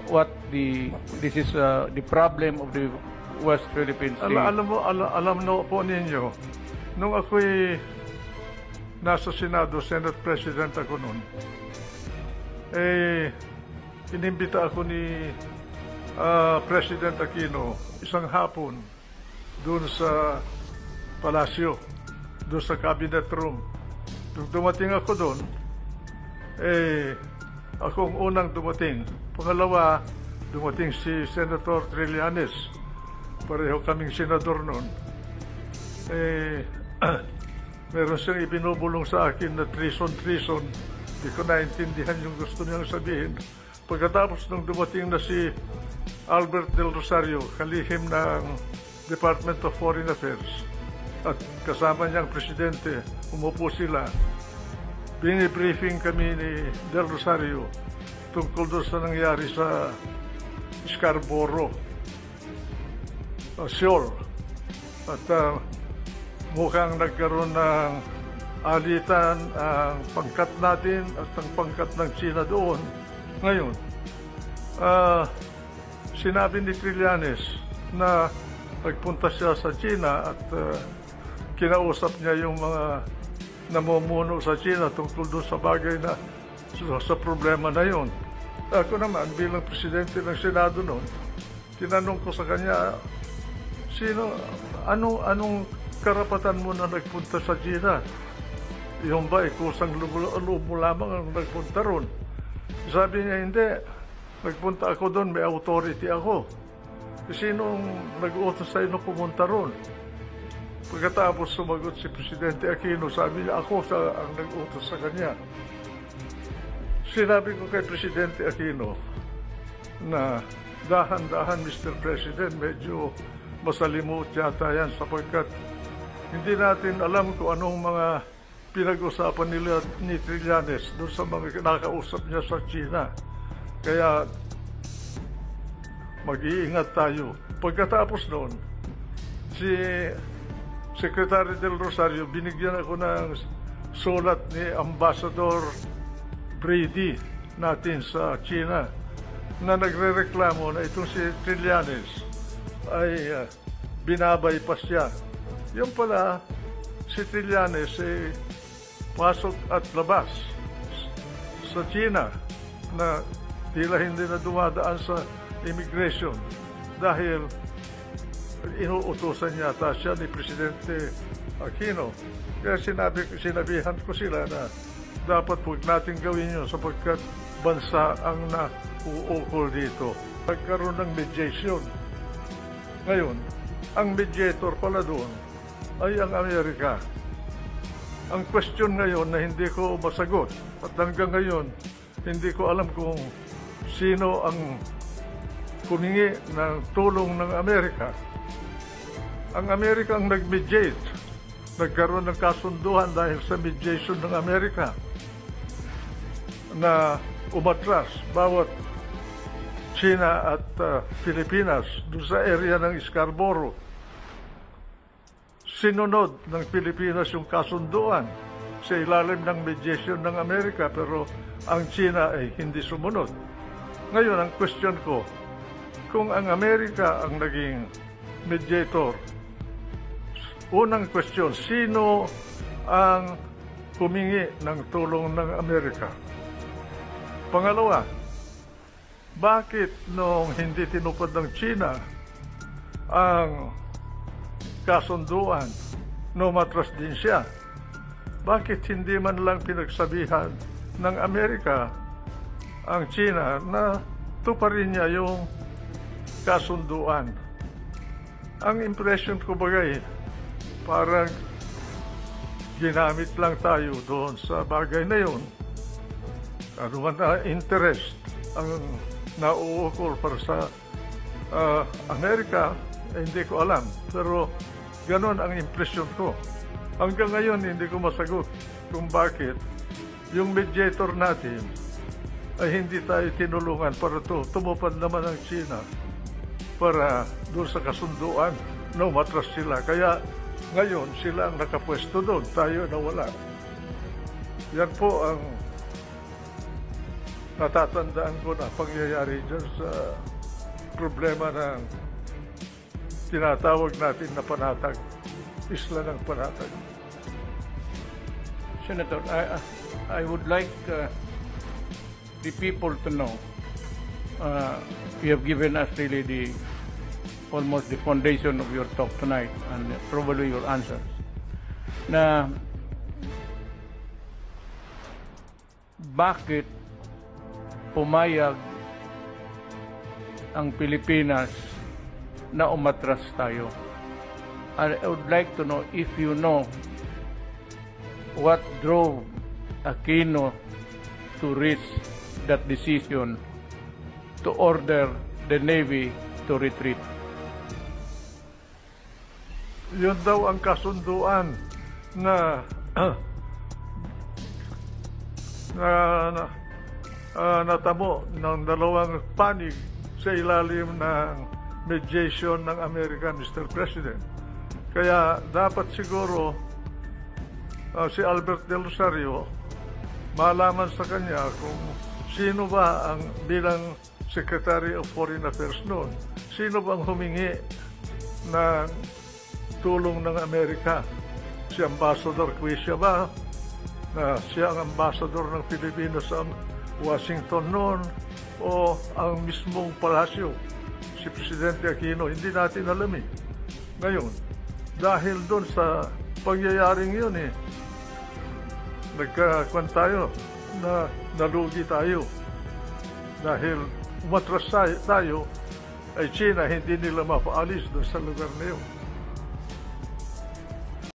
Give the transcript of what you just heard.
what this is the problem of the West Philippine Sea. Alam no po ninyo, nung ako'y nasa Senado, Senate President ako noon, inimbita ako ni President Aquino isang hapon doon sa palasyo, doon sa cabinet room. Nung dumating ako doon, akong unang dumating. Pangalawa, dumating si Senator Trillanes. Pareho kaming senador noon. Meron siyang ibinubulong sa akin na treason. Hindi ko naintindihan yung gusto niyang sabihin. Pagkatapos nung dumating na si Albert Del Rosario, kalihim ng Department of Foreign Affairs, at kasama niyang presidente, umupo sila. Binibriefing kami ni Del Rosario tungkol doon sa nangyari sa Scarborough, Seoul. At mukhang nagkaroon ng alitan ang pangkat natin at ang pangkat ng China doon. Ngayon, sinabi ni Trillanes na nagpunta siya sa China at kinausap niya yung mga namumuno sa China tungkol doon sa bagay na sa problema na yun. Ako naman, bilang presidente ng Senado noon, tinanong ko sa kanya, anong karapatan mo na nagpunta sa China? Yung ba, kusang loob mo lamang ang nagpunta ron? Sabi niya, hindi. Nagpunta ako doon, may authority ako. Sinong nag-utos sa'yo na pumunta ron? Pagkatapos sumagot si Presidente Aquino, sabi niya, ako ang nag-utos sa kanya. Sinabi ko kay Presidente Aquino na dahan-dahan, Mr. President, medyo masalimuot yata yan sapagkat hindi natin alam kung anong mga pinag-usapan nila ni Trillanes doon sa mga nakausap niya sa China. Kaya mag-iingat tayo. Pagkatapos noon, si Secretary Del Rosario, binigyan ako ng sulat ni Ambassador Brady natin sa China na nagre-reklamo na itong si Trillanes ay binabypass siya. Yung pala, si Trillanes pasok at labas sa China na tila hindi na dumadaan sa immigration dahil inuutusan yata siya ni Presidente Aquino. Kaya sinabihan ko sila na dapat huwag natin gawin yun sapagkat bansa ang nauukol dito. Nagkaroon ng mediation. Ngayon, ang mediator pala doon ay ang Amerika. Ang question ngayon na hindi ko masagot at hanggang ngayon hindi ko alam kung sino ang humingi ng tulong ng Amerika. Ang Amerika ang nag-mediate. Nagkaroon ng kasunduan dahil sa mediation ng Amerika na umatras bawat China at Pilipinas doon sa area ng Scarborough. Sinunod ng Pilipinas yung kasunduan sa ilalim ng mediation ng Amerika pero ang China ay hindi sumunod. Ngayon, ang question ko, kung ang Amerika ang naging mediator, unang question, sino ang humingi ng tulong ng Amerika? Pangalawa, bakit nung hindi tinupad ng China ang kasunduan, umatras din siya? Bakit hindi man lang pinagsabihan ng Amerika ang China na tuparin niya yung kasunduan? Ang impression ko bagay, parang ginamit lang tayo doon sa bagay na yun. Ano man na interest ang nauukol para sa Amerika, hindi ko alam. Pero ganon ang impression ko. Hanggang ngayon, hindi ko masagot kung bakit yung mediator natin ay hindi tayo tinulungan para tumupad naman ang China para doon sa kasunduan na umatras sila. Kaya ngayon, sila ang nakapwesto doon, tayo na wala. Yan po ang natatandaan ko na pangyayari dyan sa problema ng tinatawag natin na panatag, isla ng panatag. Senator, I would like the people to know, you have given us really almost the foundation of your talk tonight and probably your answers. Na bakit pumayag ang Pilipinas na umatras tayo? I would like to know if you know what drove Aquino to reach that decision to order the Navy to retreat. Yun daw ang kasunduan na natamo ng dalawang panig sa ilalim ng mediation ng Amerika, Mr. President. Kaya dapat siguro si Albert Del Rosario malaman sa kanya kung sino ba ang bilang Secretary of Foreign Affairs noon, sino bang humingi ng tulong ng Amerika? Si Ambassador Quisha ba? Na siya ang ambassador ng Pilipinas sa Washington noon, o ang mismong palasyo, si Presidente Aquino? Hindi natin alam eh. Ngayon, dahil doon sa pangyayaring yun nagkakuan tayo na nalugi tayo. Dahil umatras tayo, ay China hindi nila mapaalis doon sa lugar na yun.